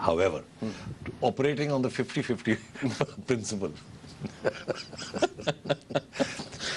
However, operating on the 50-50 principle,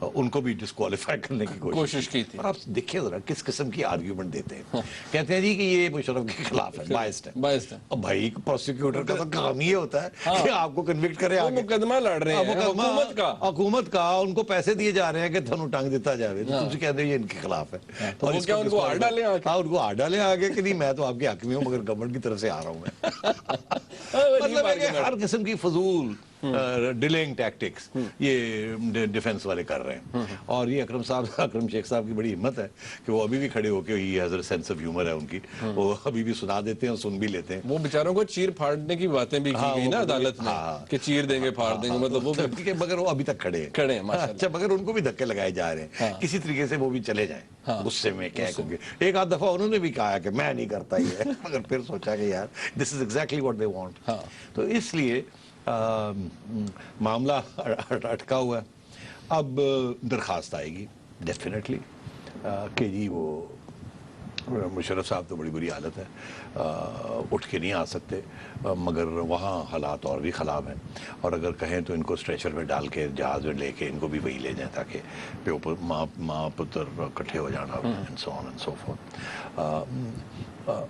ان کو بھی disqualify کرنے کی کوشش کی تھی. اور آپ دیکھیں ذرا کس قسم کی آرگیومنٹ دیتے ہیں. کہتے ہیں جی کہ یہ مشرف کے خلاف ہے, بائسڈ ہے. اب بھائی پروسیکیوٹر کا تو کام یہ ہوتا ہے کہ آپ کو کنوکٹ کرے, آگے مقدمہ لڑ رہے ہیں حکومت کا, ان کو پیسے دیے جا رہے ہیں کہ تھانوں ٹانگ دیتا جائے, تم سے کہتے ہیں یہ ان کے خلاف ہے. تو وہ کیا ان کو آڑ ڈالیں آگے؟ ان کو آڑ ڈالیں آگے کہ نہیں میں تو آپ کے حق میں ہوں مگر گورنمنٹ کی طرف سے آ رہا ہوں میں. مطلب ہے کہ ہر قسم کی فضول ڈیلنگ ٹیکٹکس یہ ڈیفنس والے کر رہے ہیں. اور یہ اکرم شیخ صاحب کی بڑی ہمت ہے کہ وہ ابھی بھی کھڑے ہو کے, یہ حضرت سینس آف ہیومر ہے ان کی, وہ ابھی بھی سنا دیتے ہیں اور سن بھی لیتے ہیں. وہ بیچاروں کو چیر پھاڑنے کی باتیں بھی کی گئی نا عدالت میں کہ چیر دیں گے پھاڑ دیں گے, مطلب وہ مگر وہ ابھی تک کھڑے ہیں. اچھا, مگر ان کو بھی دھکے لگائے جا رہے ہیں کسی طریقے سے, وہ بھی چلے جائیں غصے میں. ایک آدھ دفعہ انہوں نے بھی کہا کہ میں نہیں کرتا یہ, مگر پھر سوچا کہ یار this is exactly what they want. تو اس لیے معاملہ اٹکا ہوا ہے. اب درخواست آئے گی ڈیفینیٹلی کہ جی وہ مشرف صاحب تو بڑی بری حالت ہے, اٹھ کے نہیں آ سکتے, مگر وہاں حالات اور بھی خراب ہیں, اور اگر کہیں تو ان کو اسٹریچر میں ڈال کے جہاز میں لے کے ان کو بھی وہی لے جائیں تاکہ ماں پتر اکٹھے ہو جانا, and so on and so forth.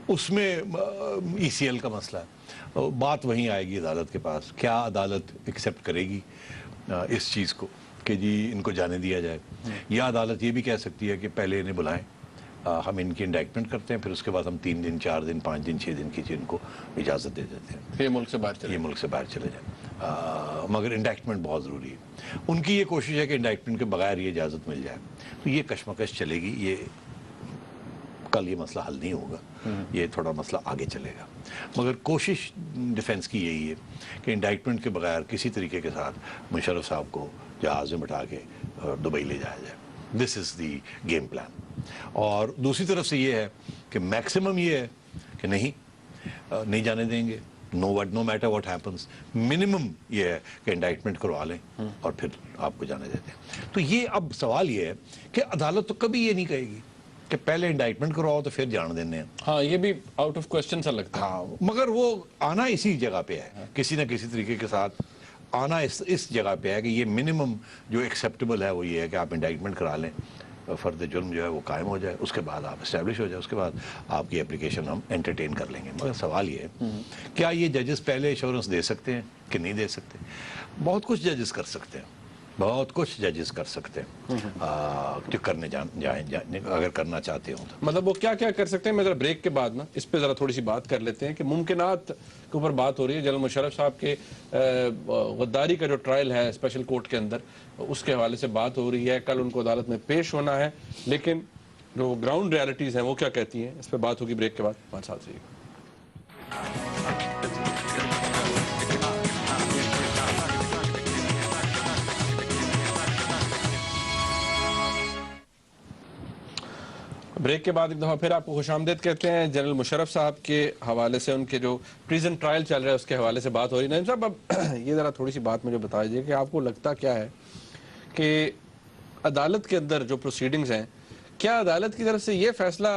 اس میں ECL کا مسئلہ ہے, بات وہیں آئے گی عدالت کے پاس. کیا عدالت ایکسیپٹ کرے گی اس چیز کو کہ جی ان کو جانے دیا جائے, یا عدالت یہ بھی کہہ سکتی ہے کہ پہلے انہیں بلائیں, ہم ان کی انڈائکمنٹ کرتے ہیں, پھر اس کے بعد ہم 3 دن 4 دن 5 دن 6 دن کی ان کو اجازت دے دیتے ہیں, یہ ملک سے باہر چلے جائیں. مگر انڈائکمنٹ بہت ضروری ہے. ان کی یہ کوشش ہے کہ انڈائکمنٹ کے بغیر یہ اجازت مل جائے. تو یہ کشمکش چلے گی, یہ کل یہ مسئلہ حل نہیں ہوگا, یہ تھوڑا مسئلہ آگے چلے گا. مگر کوشش ڈیفنس کی یہی ہے کہ انڈائکمنٹ کے بغیر کسی طریقے کے ساتھ مشرف صاحب کو جہاز میں بٹھا کے دبئی لے جایا جائے. دس از دی گیم پلان. اور دوسری طرف سے یہ ہے کہ میکسیمم یہ ہے کہ نہیں جانے دیں گے, no matter what happens. Minimum یہ ہے کہ انڈائٹمنٹ کروا لیں اور پھر آپ کو جانے دیتے ہیں. تو یہ اب سوال یہ ہے کہ عدالت تو کبھی یہ نہیں کہے گی کہ پہلے انڈائٹمنٹ کرواؤ تو پھر جان دینے ہیں. ہاں, یہ بھی آؤٹ آف کوسچن سا لگتا ہے. ہاں, مگر وہ آنا اسی جگہ پہ ہے, کسی نہ کسی طریقے کے ساتھ آنا اس جگہ پہ ہے کہ یہ منیمم جو ایکسیپٹیبل ہے وہ یہ ہے کہ آپ انڈائٹمنٹ کرا لیں, فرد جرم جو ہے وہ قائم ہو جائے, اس کے بعد آپ اسٹیبلش ہو جائے, اس کے بعد آپ کی اپلیکیشن ہم انٹرٹین کر لیں گے. مگر سوال یہ ہے کیا یہ ججز پہلے ایشورنس دے سکتے ہیں کہ نہیں دے سکتے؟ بہت کچھ ججز کر سکتے ہیں, بہت کچھ ججز کر سکتے ہیں جو کرنے جائیں اگر کرنا چاہتے ہوں تو. مطلب وہ کیا کیا کر سکتے ہیں؟ میں ذرا بریک کے بعد نا اس پہ ذرا تھوڑی سی بات کر لیتے ہیں کہ ممکنات کے اوپر بات ہو رہی ہے. جنرل مشرف صاحب کے غداری کا جو ٹرائل ہے اسپیشل کورٹ کے اندر, اس کے حوالے سے بات ہو رہی ہے. کل ان کو عدالت میں پیش ہونا ہے, لیکن جو گراؤنڈ ریالٹیز ہیں وہ کیا کہتی ہیں, اس پہ بات ہوگی بریک کے بعد. ہمارے ساتھ رہیے گا. بریک کے بعد ایک دفعہ پھر آپ کو خوش آمدید کہتے ہیں. جنرل مشرف صاحب کے حوالے سے, ان کے جو پریزن ٹرائل چل رہا ہے اس کے حوالے سے بات ہو رہی ہے. نعیم صاحب, اب یہ ذرا تھوڑی سی بات مجھے بتا دیجیے کہ آپ کو لگتا کیا ہے کہ عدالت کے اندر جو پروسیڈنگز ہیں, کیا عدالت کی طرف سے یہ فیصلہ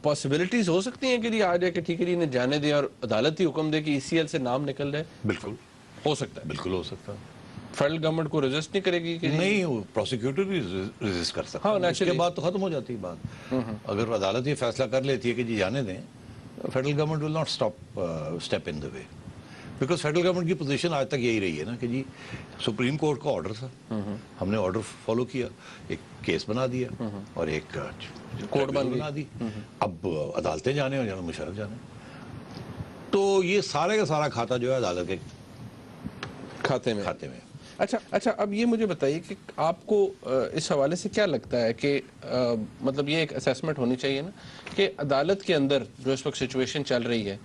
پاسبلٹیز ہو سکتی ہیں کہ جی آ جائے کہ ٹھیک ہے جی انہیں جانے دیں اور عدالت ہی حکم دے کہ ECL سے نام نکل جائے؟ بالکل ہو سکتا ہے. بالکل ہو سکتا ہے. فیڈرل گورنمنٹ کو ریزسٹ نہیں کرے گی کہ نہیں, وہ پروسیکیوٹر بھی ریزسٹ کر سکتا ہے. اس کے بعد تو ختم ہو جاتی ہے بات. اگر عدالت یہ فیصلہ کر لیتی ہے کہ جی جانے دیں, federal government will not step in the way, because federal government کی پوزیشن آج تک یہی رہی ہے نا کہ جی سپریم کورٹ کا آرڈر تھا, ہم نے آرڈر فالو کیا, ایک کیس بنا دیا اور ایک کورٹ بنا دی, اب عدالتیں جانے اور جنرل مشرف جانے. تو یہ سارے کا سارا کھاتا جو ہے عدالت کے کھاتے میں. اچھا, اب یہ مجھے بتائیے کہ آپ کو اس حوالے سے کیا لگتا ہے کہ مطلب یہ ایک اسیسمنٹ ہونی چاہیے نا کہ عدالت کے اندر جو اس وقت سچویشن چل رہی ہے,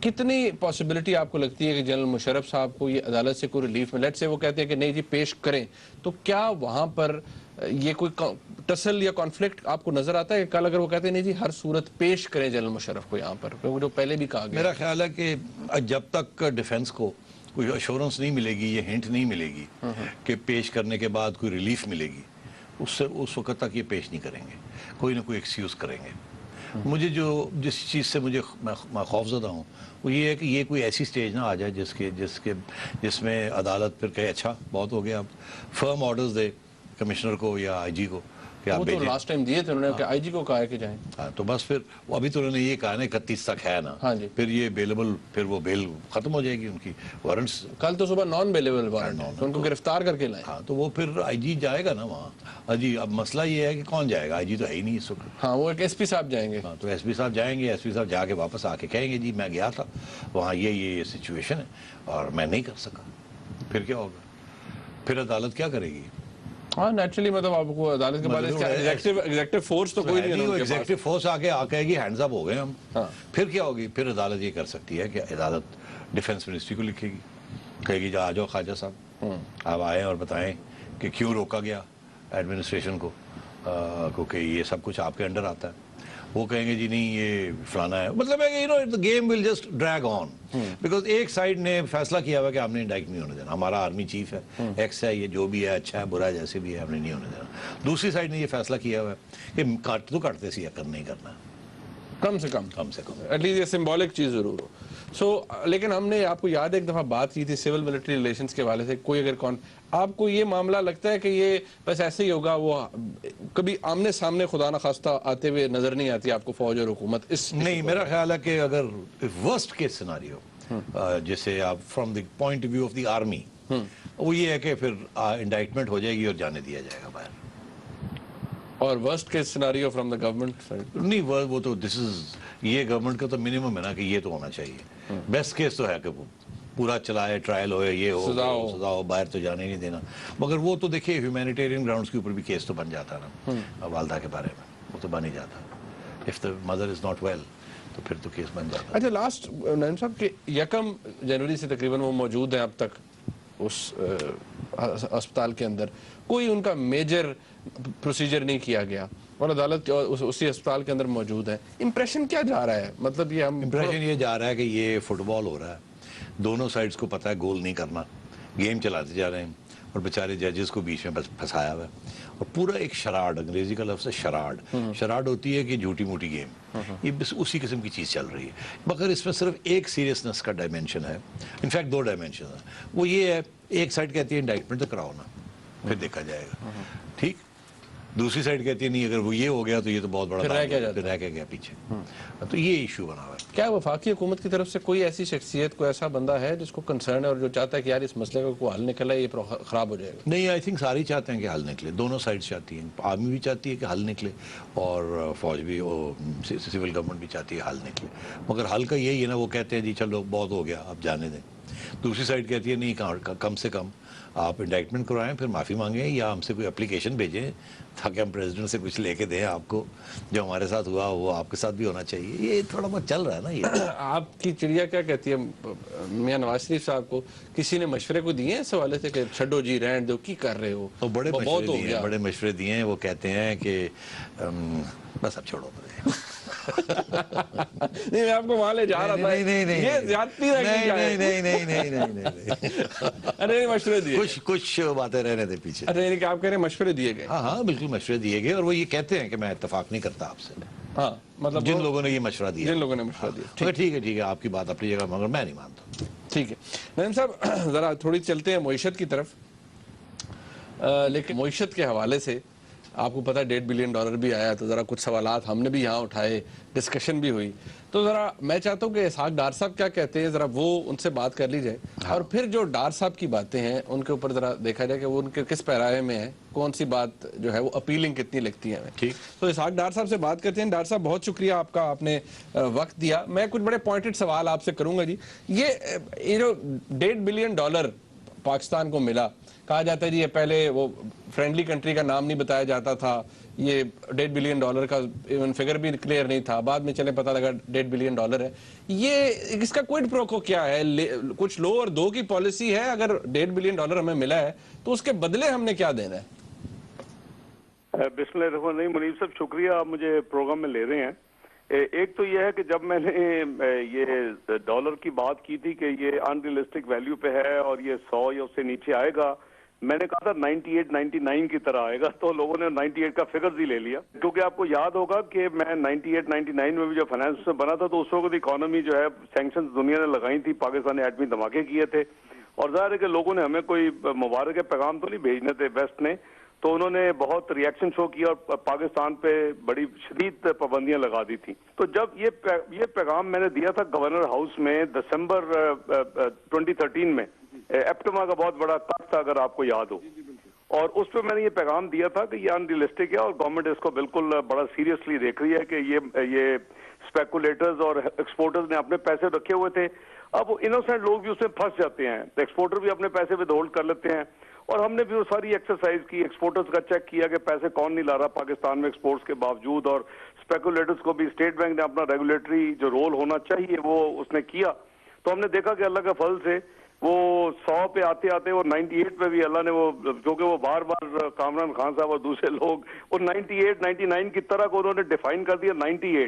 کتنی پاسبلٹی آپ کو لگتی ہے کہ جنرل مشرف صاحب کو یہ عدالت سے کوئی ریلیف میں, لیٹ سے وہ کہتے ہیں کہ نہیں جی پیش کریں, تو کیا وہاں پر یہ کوئی ٹسل یا کانفلکٹ آپ کو نظر آتا ہے کہ کل اگر وہ کہتے ہیں نہیں جی ہر صورت پیش کریں جنرل مشرف کو یہاں پر, جو پہلے بھی کہا گیا؟ میرا خیال ہے کہ جب تک ڈیفنس کو کوئی ایشورنس نہیں ملے گی, یہ ہنٹ نہیں ملے گی کہ پیش کرنے کے بعد کوئی ریلیف ملے گی, اس وقت تک یہ پیش نہیں کریں گے, کوئی نہ کوئی ایکسکیوز کریں گے. مجھے جس چیز سے میں خوفزدہ ہوں وہ یہ ہے کہ یہ کوئی ایسی سٹیج نہ آ جائے جس میں عدالت پھر کہے اچھا بہت ہو گیا، اب فرم آرڈرز دے کمشنر کو یا آئی جی کو کہ آپ وہ تو بھیجیں. لاسٹ ٹائم دیے تھے انہوں نے کہ آئی جی کو کہا ہے کہ جائیں. ہاں تو بس پھر ابھی تو انہوں نے یہ کہا نا 31 تک ہے نا، ہاں جی. پھر یہ بیلیبل، پھر وہ بیل ختم ہو جائے گی ان کی، وارنٹس. کل تو صبح نان بیلیبل وارنٹ ہے تو ان کو گرفتار کر کے لائیں. ہاں تو وہ پھر آئی جی جائے گا نا وہاں. جی اب مسئلہ یہ ہے کہ کون جائے گا، آئی جی تو ہے ہی نہیں اس وقت. ہاں وہ ایک ایس پی صاحب جائیں گے. ہاں تو ایس پی صاحب جائیں گے، ایس پی صاحب جا کے واپس آ کے کہیں گے جی میں گیا تھا وہاں، یہ سچویشن ہے اور میں نہیں کر سکا. پھر کیا ہوگا؟ پھر عدالت کیا کرے گی؟ ہاں نیچرلی مطلب آپ کو عدالت کے بعد ایگزیکٹو فورس تو کوئی نہیں ہے ان کے پاس. ایگزیکٹو فورس آ کہے گی ہینڈز اپ ہو گئے ہم. پھر کیا ہوگی؟ پھر عدالت یہ کر سکتی ہے کہ عدالت ڈیفنس منسٹری کو لکھے گی، کہے گی جا آ جاؤ خواجہ صاحب آپ آئیں اور بتائیں کہ کیوں روکا گیا ایڈمنسٹریشن کو، کیونکہ یہ سب کچھ آپ کے انڈر آتا ہے. وہ کہیں گے جی نہیں یہ فلانا ہے. مطلب ہے کہ game will just drag on because ایک سائڈ نے فیصلہ کیا ہوا کہ ہم نے انڈائٹ نہیں ہونے دینا، ہمارا آرمی چیف ہے ایکس ہے، یہ جو بھی ہے اچھا ہے برا ہے جیسے بھی ہے ہم نے نہیں ہونے دینا. دوسری سائڈ نے یہ فیصلہ کیا ہوا ہے کہ کاٹتے سی کر نہیں کرنا، کم سے کم ایٹ لیسٹ یہ سمبولک چیز ضرور ہو. لیکن ہم نے آپ کو یاد ہے ایک دفعہ بات کی تھی سول ملٹری ریلیشنز کے حوالے سے، کوئی اگر آپ کو یہ معاملہ لگتا ہے کہ یہ بس ایسے ہی ہوگا، وہ کبھی آمنے سامنے خدا نخواستہ آتے ہوئے نظر نہیں آتی آپ کو فوج اور حکومت؟ نہیں، میرا خیال ہے کہ اگر ورسٹ کیس سیناریو جیسے آپ from the point of view of the army, وہ یہ ہے کہ پھر انڈائٹمنٹ ہو جائے گی اور جانے دیا جائے گا باہر. اور worst case scenario from the government side? نہیں وہ تو یہ گورنمنٹ کا تو منیمم ہے نا کہ یہ تو ہونا چاہیے. بیسٹ کیس تو ہے کہ وہ پورا چلائے، ٹرائل ہوئے، یہ ہو سزا ہو، باہر تو جانے نہیں دینا. مگر وہ تو دیکھیے ہیومینیٹیرین گراؤنڈز کے اوپر بھی کیس تو بن جاتا نا والدہ کے بارے میں، وہ تو بن ہی جاتا. If the mother is not well تو پھر تو کیس بن جاتا. اچھا لاسٹ نعیم صاحب کہ 1 جنوری سے تقریباً وہ موجود ہیں اب تک اس اسپتال کے اندر، کوئی ان کا میجر پروسیجر نہیں کیا گیا اور عدالت اسی اسپتال کے اندر موجود ہے. امپریشن کیا جا رہا ہے؟ مطلب یہ امپریشن یہ جا رہا ہے کہ یہ فٹ بال ہو رہا ہے، دونوں سائڈز کو پتہ ہے گول نہیں کرنا، گیم چلاتے جا رہے ہیں اور بیچارے ججز کو بیچ میں بس پھنسایا ہوا ہے. اور پورا ایک شراڈ، انگریزی کا لفظ ہے شراڈ ہوتی ہے کہ جھوٹی موٹی گیم، یہ بس اسی قسم کی چیز چل رہی ہے. مگر اس میں صرف ایک سیریسنس کا ڈائمینشن ہے، انفیکٹ 2 ڈائمینشن ہیں. وہ یہ ہے ایک سائڈ کہتی ہے انڈائٹمنٹ تو کراؤ نا پھر دیکھا جائے گا، ٹھیک. دوسری سائڈ کہتی ہے نہیں اگر وہ یہ ہو گیا تو یہ تو بہت بڑا رہ کے گیا پیچھے. تو یہ ایشو بنا ہوا ہے. کیا وفاقی حکومت کی طرف سے کوئی ایسی شخصیت، کوئی ایسا بندہ ہے جس کو کنسرن ہے اور جو چاہتا ہے کہ یار اس مسئلے کا کوئی حل نکلا ہے، یہ خراب ہو جائے گا؟ نہیں، آئی تھنک ساری چاہتے ہیں کہ حل نکلے، دونوں سائڈ چاہتی ہیں. آرمی بھی چاہتی ہے کہ حل نکلے اور فوج بھی، سول گورنمنٹ بھی چاہتی ہے حل نکلے. مگر حل کا یہی ہے نا، وہ کہتے ہیں جی چلو بہت ہو گیا اب جانے دیں. دوسری سائڈ کہتی ہے نہیں، کم سے کم آپ انڈائٹمنٹ کروائیں، پھر معافی مانگیں یا ہم سے کوئی اپلیکیشن بھیجیں تاکہ ہم پریزیڈنٹ سے کچھ لے کے دیں آپ کو، جو ہمارے ساتھ ہوا وہ آپ کے ساتھ بھی ہونا چاہیے. یہ تھوڑا بہت چل رہا ہے نا. یہ آپ کی چڑیا کیا کہتی ہے میاں نواز شریف صاحب کو؟ کسی نے مشورے کو دیے ہیں اس حوالے سے کہ چھڈو جی رہن دو، کی کر رہے ہو؟ بڑے مشورے دیے ہیں. وہ کہتے ہیں کہ بس اب چھوڑو. نہیں میں آپ کو وہاں لے جا رہا تھا، یہ زیادتی نہیں مشورے دیے، کچھ باتیں رہنے دے پیچھے. اچھا یعنی کہ آپ کہہ رہے ہیں مشورے دیے گئے؟ ہاں بالکل مشورے دیے گئے اور وہ یہ کہتے ہیں کہ میں اتفاق نہیں کرتا آپ سے. ہاں مطلب جن لوگوں نے یہ مشورہ دیا، جن لوگوں نے مشورہ دیا. ٹھیک ہے آپ کی بات اپنی جگہ، مگر میں نہیں مانتا. ٹھیک ہے نعیم صاحب، ذرا تھوڑی چلتے ہیں معیشت کی طرف. لیکن معیشت کے حوالے سے آپ کو پتہ ہے $1.5 بلین بھی آیا، تو ذرا کچھ سوالات ہم نے بھی یہاں اٹھائے، ڈسکشن بھی ہوئی. تو ذرا میں چاہتا ہوں کہ اسحاق ڈار صاحب کیا کہتے ہیں، ذرا وہ ان سے بات کر لی جائے اور پھر جو ڈار صاحب کی باتیں ہیں ان کے اوپر ذرا دیکھا جائے کہ وہ ان کے کس پیرائے میں ہے، کون سی بات جو ہے وہ اپیلنگ کتنی لگتی ہے ہمیں. ٹھیک، تو اسحاق ڈار صاحب سے بات کرتے ہیں. ڈار صاحب بہت شکریہ آپ کا، آپ نے وقت دیا. میں کچھ بڑے پوائنٹڈ سوال آپ سے کروں گا. جی یہ جو $1.5 بلین پاکستان کو ملا، کہا جاتا ہے جی یہ پہلے وہ فرینڈلی کنٹری کا نام نہیں بتایا جاتا تھا، یہ $1.5 بلین کا ایون فگر بھی کلیئر نہیں تھا، بعد میں چلے پتہ لگا $1.5 بلین ہے. یہ اس کا کوئڈ پروکو کیا ہے؟ کچھ لو اور دو کی پالیسی ہے؟ اگر $1.5 بلین ہمیں ملا ہے تو اس کے بدلے ہم نے کیا دینا ہے؟ بسم اللہ الرحمن الرحیم. منیب صاحب شکریہ، آپ مجھے پروگرام میں لے رہے ہیں. ایک تو یہ ہے کہ جب میں نے یہ ڈالر کی بات کی تھی کہ یہ ان ریئلسٹک ویلیو پہ ہے اور یہ 100 یا اس سے نیچے آئے گا، میں نے کہا تھا 98 99 کی طرح آئے گا، تو لوگوں نے 98 کا فگرز ہی لے لیا، کیونکہ آپ کو یاد ہوگا کہ میں 98 99 میں بھی جب فائنانس میں بنا تھا تو اس وقت اکانومی جو ہے سینکشنز دنیا نے لگائی تھی، پاکستان نے ایٹمی دھماکے کیے تھے، اور ظاہر ہے کہ لوگوں نے ہمیں کوئی مبارک پیغام تو نہیں بھیجنے تھے ویسٹ نے، تو انہوں نے بہت ریئیکشن شو کیا اور پاکستان پہ بڑی شدید پابندیاں لگا دی تھی۔ تو جب یہ پیغام میں نے دیا تھا گورنر ہاؤس میں دسمبر 2013 میں، ایپٹما کا بہت بڑا کٹ تھا اگر آپ کو یاد ہو، اور اس پہ میں نے یہ پیغام دیا تھا کہ یہ ان ریئلسٹک ہے اور گورنمنٹ اس کو بالکل بڑا سیریسلی دیکھ رہی ہے کہ یہ اسپیکولیٹرز اور ایکسپورٹرز نے اپنے پیسے رکھے ہوئے تھے، اب وہ انوسینٹ لوگ بھی اس میں پھنس جاتے ہیں، ایکسپورٹر بھی اپنے پیسے ود ہولڈ کر لیتے ہیں، اور ہم نے بھی وہ ساری ایکسرسائز کی، ایکسپورٹرز کا چیک کیا کہ پیسے کون نہیں لا رہا پاکستان میں ایکسپورٹس کے باوجود، اور اسپیکولیٹرز کو بھی اسٹیٹ بینک نے اپنا ریگولیٹری جو رول ہونا چاہیے وہ اس نے کیا، تو ہم نے دیکھا کہ اللہ کے فضل سے وہ 100 پہ آتے آتے وہ 98 پہ بھی اللہ نے وہ، کیونکہ وہ بار بار کامران خان صاحب اور دوسرے لوگ وہ 98 99 کی طرح کو انہوں نے ڈیفائن کر دیا 98،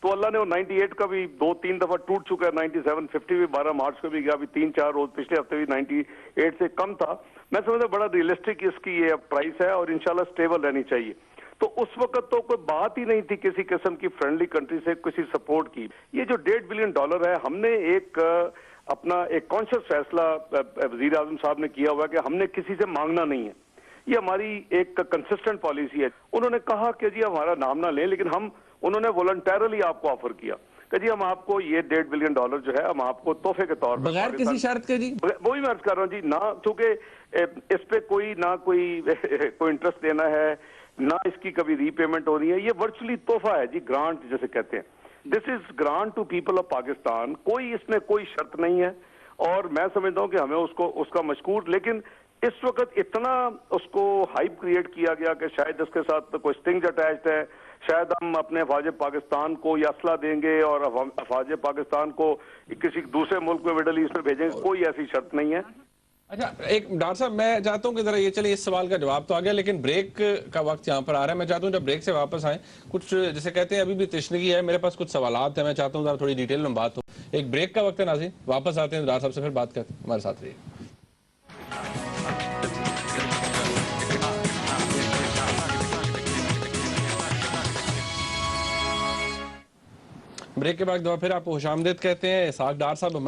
تو اللہ نے وہ 98 کا بھی 2-3 دفعہ ٹوٹ چکا ہے، 97 50 بھی 12 مارچ کو بھی گیا، ابھی 3-4 روز پچھلے ہفتے بھی 98 سے کم تھا، میں سمجھتا بڑا ریئلسٹک اس کی یہ پرائس ہے اور انشاءاللہ سٹیبل رہنی چاہیے۔ تو اس وقت تو کوئی بات ہی نہیں تھی کسی قسم کی فرینڈلی کنٹری سے کسی سپورٹ کی، یہ جو $1.5 بلین ہے، ہم نے اپنا ایک کانشیس فیصلہ وزیر اعظم صاحب نے کیا ہوا ہے کہ ہم نے کسی سے مانگنا نہیں ہے، یہ ہماری ایک کنسسٹنٹ پالیسی ہے۔ انہوں نے کہا کہ جی ہمارا نام نہ لیں، لیکن انہوں نے والنٹیرلی آپ کو آفر کیا کہ جی ہم آپ کو یہ $1.5 بلین جو ہے ہم آپ کو تحفے کے طور پر، بغیر کسی شرط کے جی، وہی میں عرض کر رہا ہوں جی، نہ چونکہ اس پہ نہ کوئی انٹرسٹ دینا ہے، نہ اس کی کبھی ری پیمنٹ ہو رہی ہے، یہ ورچولی تحفہ ہے جی، گرانٹ جیسے کہتے ہیں، this is grant to people of Pakistan, کوئی اس میں کوئی شرط نہیں ہے، اور میں سمجھتا ہوں کہ ہمیں اس کا مشکور، لیکن اس وقت اتنا اس کو ہائپ کریٹ کیا گیا کہ شاید اس کے ساتھ کوئی سٹنگز اٹیچڈ ہے، شاید ہم اپنے افواج پاکستان کو یہ اسلحہ دیں گے اور افواج پاکستان کو کسی دوسرے ملک میں مڈل ایسٹ میں بھیجیں گے، کوئی ایسی شرط نہیں ہے۔ اچھا ایک ڈاکٹر صاحب میں چاہتا ہوں کہ ذرا یہ چلے اس سوال کا جواب تو آ گیا، لیکن بریک کا وقت یہاں پر آ رہا ہے، میں چاہتا ہوں جب بریک سے واپس آئیں کچھ جسے کہتے ہیں ابھی بھی تشنگی ہے، میرے پاس کچھ سوالات ہیں، میں چاہتا ہوں ذرا تھوڑی ڈیٹیل میں بات ہو، ایک بریک کا وقت ہے ناظرین، واپس آتے ہیں ڈاکٹر صاحب سے پھر بات کرتے ہیں، ہمارے ساتھ رہیے۔ بریک کے بعد دفعہ پھر آپ کو خوش آمدید کہتے ہیں، اسحاق ڈار صاحب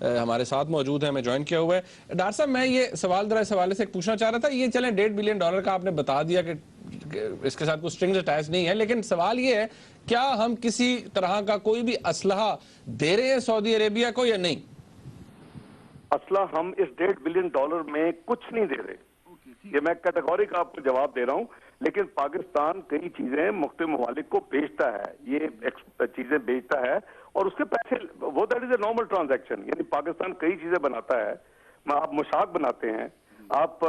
ہمارے ساتھ موجود ہیں، ہمیں جوائن کیا ہوا ہے۔ ڈار صاحب میں یہ سوال ذرا اس حوالے سے پوچھنا چاہ رہا تھا، یہ چلیں $1.5 بلین کا آپ نے بتا دیا کہ اس کے ساتھ کوئی سٹرنگز اٹیچ نہیں ہے، لیکن سوال یہ ہے کیا ہم کسی طرح کا کوئی بھی اسلحہ دے رہے ہیں سعودی عربیہ کو یا نہیں؟ اسلحہ ہم اس $1.5 بلین میں کچھ نہیں دے رہے، یہ میں کیٹیگوریک آپ کو جواب دے رہا ہوں، لیکن پاکستان کئی چیزیں مختلف ممالک کو بیچتا ہے، یہ چیزیں بیچتا ہے اور اس کے پیسے وہ that is a normal transaction, یعنی پاکستان کئی چیزیں بناتا ہے، آپ مشاق بناتے ہیں، آپ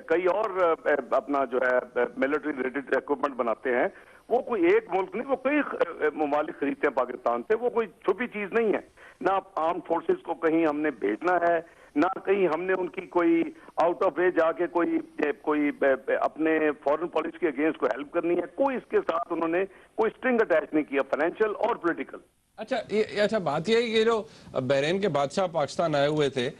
کئی اور اپنا جو ہے ملٹری ریلیٹڈ ایکوپمنٹ بناتے ہیں، وہ کوئی ایک ملک نہیں، وہ کئی ممالک خریدتے ہیں پاکستان سے، وہ کوئی چھپی چیز نہیں ہے، نہ آرم فورسز کو کہیں ہم نے بھیجنا ہے، نہ کہیں ہم نے ان کی کوئی آؤٹ آف وے جا کے کوئی اپنے فورن پالیسی کے اگینسٹ کو ہیلپ کرنی ہے، کوئی اس کے ساتھ انہوں نے کوئی سٹرنگ اٹیچ نہیں کیا، فائنینشیل اور پولیٹیکل۔ اچھا بات یہ ہے کہ جو بحرین کے بادشاہ پاکستان آئے ہوئے تھے،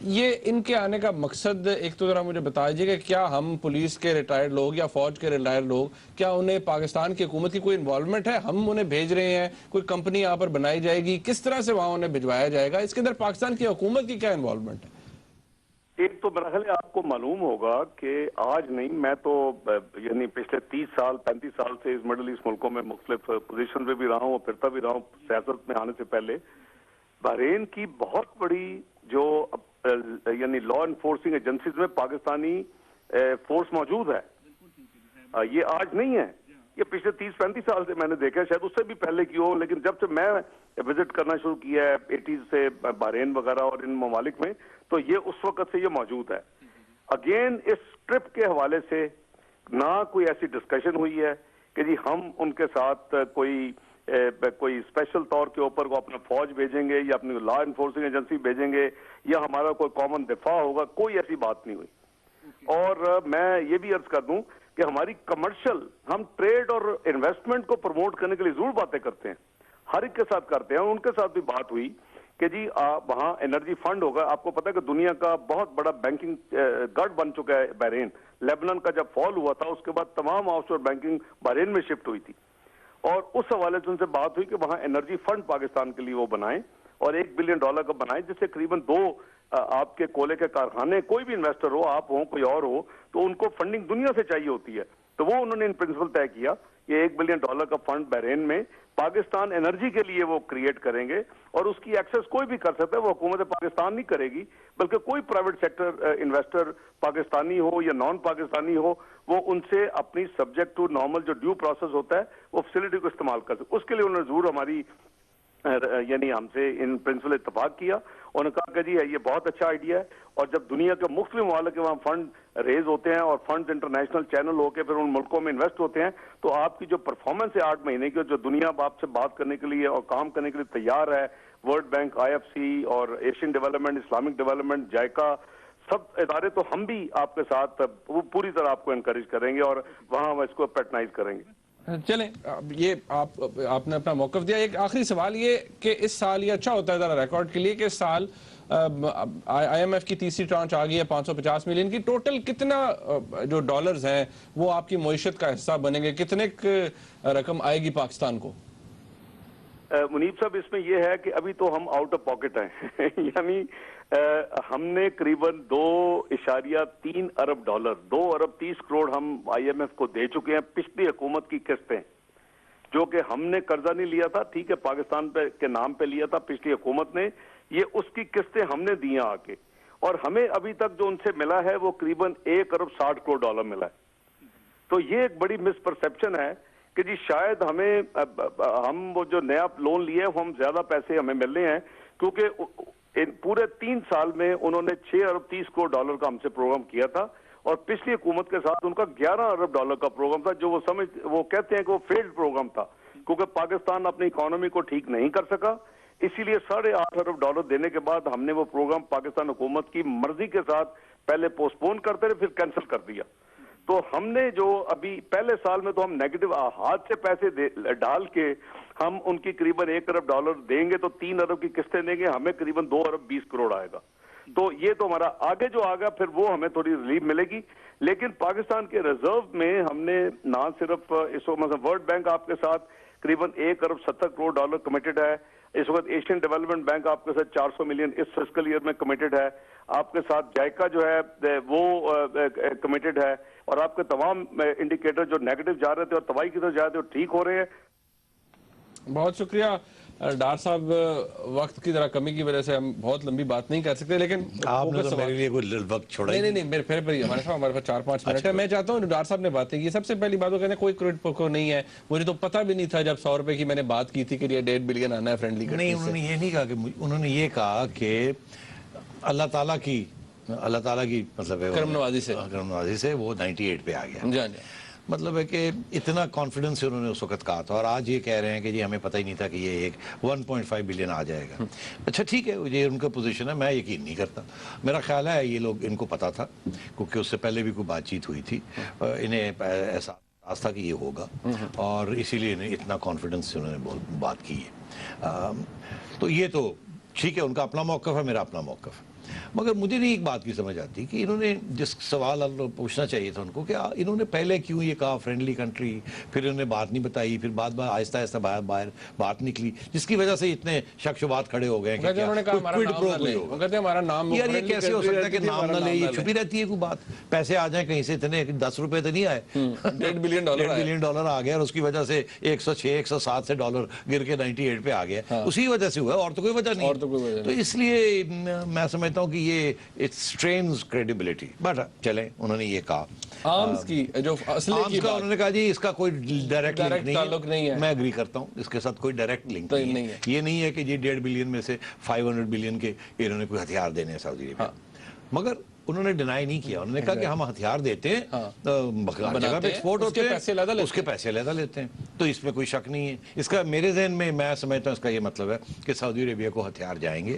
یہ ان کے آنے کا مقصد ایک تو ذرا مجھے بتا دیجیے کہ کیا ہم پولیس کے ریٹائرڈ لوگ یا فوج کے ریٹائرڈ لوگ، کیا انہیں پاکستان کی حکومت کی کوئی انوالومنٹ ہے؟ ہم انہیں بھیج رہے ہیں، کوئی کمپنی یہاں پر بنائی جائے گی، کس طرح سے وہاں انہیں بھجوایا جائے گا؟ اس کے اندر پاکستان کی حکومت کی کیا انوالومنٹ ہے؟ ایک تو میرا خیال ہے آپ کو معلوم ہوگا کہ آج نہیں، میں تو یعنی پچھلے 30 سال 35 سال سے اس مڈل ایسٹ ملکوں میں مختلف پوزیشن پہ بھی رہا ہوں اور پھرتا بھی رہا ہوں سیاست میں آنے سے پہلے، بحرین کی بہت بڑی جو یعنی لا انفورسنگ ایجنسیز میں پاکستانی فورس موجود ہے، یہ آج نہیں ہے، یہ پچھلے 30-35 سال سے میں نے دیکھا ہے، شاید اس سے بھی پہلے کی ہو، لیکن جب سے میں وزٹ کرنا شروع کیا ہے 80s سے بحرین وغیرہ اور ان ممالک میں، تو یہ اس وقت سے یہ موجود ہے۔ اگین اس ٹرپ کے حوالے سے نہ کوئی ایسی ڈسکشن ہوئی ہے کہ جی ہم ان کے ساتھ کوئی اسپیشل طور کے اوپر کو اپنا فوج بھیجیں گے یا اپنی لا انفورسنگ ایجنسی بھیجیں گے یا ہمارا کوئی کامن دفاع ہوگا، کوئی ایسی بات نہیں ہوئی۔ اور میں یہ بھی عرض کر دوں کہ ہماری کمرشل، ہم ٹریڈ اور انویسٹمنٹ کو پروموٹ کرنے کے لیے ضرور باتیں کرتے ہیں، ہر ایک کے ساتھ کرتے ہیں، اور ان کے ساتھ بھی بات ہوئی کہ جی وہاں انرجی فنڈ ہوگا. آپ کو پتا ہے کہ دنیا کا بہت بڑا بینکنگ گڑھ بن چکا ہے بحرین. لیبنان کا جب فال ہوا تھا اس کے بعد تمام آف شور بینکنگ بحرین میں شفٹ ہوئی تھی, اور اس حوالے سے ان سے بات ہوئی کہ وہاں انرجی فنڈ پاکستان کے لیے وہ بنائیں اور $1 بلین کا بنائیں, جس سے قریباً 2 آپ کے کولے کے کارخانے, کوئی بھی انویسٹر ہو, آپ ہوں کوئی اور ہو, تو ان کو فنڈنگ دنیا سے چاہیے ہوتی ہے. تو وہ انہوں نے ان پرنسپل طے کیا, یہ $1 بلین کا فنڈ بحرین میں پاکستان انرجی کے لیے وہ کریٹ کریں گے, اور اس کی ایکسس کوئی بھی کر سکتا ہے. وہ حکومت پاکستان نہیں کرے گی, بلکہ کوئی پرائیویٹ سیکٹر انویسٹر پاکستانی ہو یا نان پاکستانی ہو, وہ ان سے اپنی سبجیکٹ ٹو نارمل جو ڈیو پروسیس ہوتا ہے وہ فیسلٹی کو استعمال کر سکتے. اس کے لیے انہوں نے ضرور ہماری یعنی ہم سے ان پرنسپل اتفاق کیا. انہوں نے کہا کہ جی یہ بہت اچھا آئیڈیا ہے, اور جب دنیا کے مختلف ممالک کے وہاں فنڈ ریز ہوتے ہیں اور فنڈ انٹرنیشنل چینل ہو کے پھر ان ملکوں میں انویسٹ ہوتے ہیں, تو آپ کی جو پرفارمنس ہے 8 مہینے کی, جو دنیا آپ سے بات کرنے کے لیے اور کام کرنے کے لیے تیار ہے, ورلڈ بینک, IFC اور ایشین ڈیولپمنٹ, اسلامک ڈیولپمنٹ, جائکا, سب ادارے, تو ہم بھی آپ کے ساتھ پوری طرح آپ کو انکریج کریں گے اور وہاں ہم اس کو پیٹرنائز کریں گے. چلیں, یہ آپ نے اپنا موقف دیا. ایک آخری سوال یہ کہ اس سال یہ اچھا ہوتا ہے ذرا ریکارڈ کے لیے کہ اس سال IMF کی تیسری ٹرانچ آ گئی ہے 550 ملین کی. ٹوٹل کتنا جو ڈالرز ہیں وہ آپ کی معیشت کا حصہ بنیں گے, کتنے رقم آئے گی پاکستان کو؟ منیب صاحب, اس میں یہ ہے کہ ابھی تو ہم آؤٹ آف پاکٹ ہیں یعنی ہم نے قریباً $2.3 ارب, 2 ارب 30 کروڑ ہم IMF کو دے چکے ہیں پچھلی حکومت کی قسطیں, جو کہ ہم نے قرضہ نہیں لیا تھا, ٹھیک ہے, پاکستان کے نام پہ لیا تھا پچھلی حکومت نے, یہ اس کی قسطیں ہم نے دی آ کے, اور ہمیں ابھی تک جو ان سے ملا ہے وہ قریباً $1 ارب 60 کروڑ ملا ہے. تو یہ ایک بڑی مس پرسپشن ہے کہ جی شاید ہم وہ جو نیا لون لیے ہم زیادہ پیسے ہمیں مل رہے ہیں, کیونکہ پورے 3 سال میں انہوں نے $6 ارب 30 کروڑ کا ہم سے پروگرام کیا تھا, اور پچھلی حکومت کے ساتھ ان کا $11 ارب کا پروگرام تھا, جو وہ کہتے ہیں کہ وہ فیلڈ پروگرام تھا, کیونکہ پاکستان اپنی اکانومی کو ٹھیک نہیں کر سکا. اسی لیے $8.5 ارب دینے کے بعد ہم نے وہ پروگرام پاکستان حکومت کی مرضی کے ساتھ پہلے پوسٹ پون کرتے رہے, پھر کینسل کر دیا. تو ہم نے جو ابھی پہلے سال میں تو ہم نیگیٹو ہاتھ سے پیسے ڈال کے ہم ان کی قریباً $1 ارب دیں گے, تو 3 ارب کی قسطیں دیں گے, ہمیں قریباً 2 ارب 20 کروڑ آئے گا. تو یہ تو ہمارا آگے جو آگا پھر وہ ہمیں تھوڑی ریلیف ملے گی. لیکن پاکستان کے ریزرو میں ہم نے نہ صرف اس وقت مثلا ورلڈ بینک آپ کے ساتھ قریباً $1 ارب 70 کروڑ کمیٹڈ ہے, اس وقت ایشین ڈیولپمنٹ بینک آپ کے ساتھ 400 ملین اس فسکل ایئر میں کمیٹڈ ہے, آپ کے ساتھ جائکا جو ہے وہ کمیٹڈ ہے, اور آپ کے تمام انڈیکیٹر جو نیگیٹو جا رہے تھے اور تباہی کی طرف جا رہے تھے وہ ٹھیک ہو رہے ہیں. بہت شکریہ ڈار صاحب, وقت کی ذرا کمی کی وجہ سے ہم بہت لمبی بات نہیں کر سکتے, لیکن آپ نے تو میرے لیے کوئی وقت چھوڑا ہی نہیں, ہمارے پاس 4-5 منٹ ہے. میں چاہتا ہوں ڈار صاحب نے باتیں کی, سب سے پہلی بات وہ کہتے ہیں کوئی کریڈٹ پکو نہیں ہے, مجھے تو پتہ بھی نہیں تھا جب 100 روپے کی میں نے بات کی تھی کہ یہ 1.5 بلین آنا ہے فرینڈلی کنٹری سے. نہیں, انہوں نے یہ نہیں کہا, کہ انہوں نے یہ کہا کہ اللہ تعالیٰ کی مطلب کرم نوازی سے وہ 98 پہ آ گیا. جی, مطلب ہے کہ اتنا کانفیڈنس سے انہوں نے اس وقت کہا تھا, اور آج یہ کہہ رہے ہیں کہ جی ہمیں پتہ ہی نہیں تھا کہ یہ 1.5 بلین آ جائے گا. اچھا ٹھیک ہے, یہ ان کا پوزیشن ہے, میں یقین نہیں کرتا. میرا خیال ہے یہ لوگ, ان کو پتا تھا, کیونکہ اس سے پہلے بھی کوئی بات چیت ہوئی تھی, انہیں احساس تھا کہ یہ ہوگا, اور اسی لیے انہیں اتنا کانفیڈنس سے انہوں نے بات کی ہے. تو یہ تو ٹھیک ہے, ان کا اپنا موقف ہے, میرا اپنا موقف ہے. مگر مجھے نہیں ایک بات کی سمجھ آتی کہ انہوں نے جس سوال پوچھنا چاہیے تھا ان کو, کہ انہوں نے پہلے کیوں یہ کہا فرینڈلی کنٹری, پھر انہوں نے بات نہیں بتائی, پھر بعد آہستہ آہستہ باہر بات نکلی, جس کی وجہ سے اتنے شک شبات کھڑے ہو گئے ہیں. یار یہ کیسے ہو سکتا ہے کہ نام نہ لے, یہ چھپی رہتی ہے کوئی بات, پیسے آ جائیں کہیں سے, اتنے 10 روپے تو نہیں آئے, $1.5 بلین آ گیا, اور اس کی وجہ سے 106-107 سے ڈالر گر کے 98 پہ آ گیا, اسی وجہ سے ہوا, اور تو کوئی وجہ نہیں. تو اس لیے میں سمجھتا ہوں کہ یہ it strains credibility. بٹ چلیں, انہوں نے یہ کہا آرمز کی جو اسلحے کی بات, انہوں نے کہا جی اس کا کوئی ڈائریکٹ تعلق نہیں ہے. میں اگری کرتا ہوں, اس کے ساتھ کوئی ڈائریکٹ لنک نہیں ہے. یہ نہیں ہے کہ جی 1.5 بلین میں سے 500 بلین کے انہوں نے کوئی ہتھیار دینے ہیں سعودی عرب. مگر انہوں نے ڈینائی نہیں کیا, انہوں نے کہا کہ ہم ہتھیار دیتے ہیں, جگہ پہ ایکسپورٹ ہوتے ہیں, اس کے پیسے علیحدہ لیتے ہیں. تو اس میں کوئی شک نہیں ہے. اس کا میرے ذہن میں, میں سمجھتا ہوں اس کا یہ مطلب ہے کہ سعودی عربیہ کو ہتھیار جائیں گے,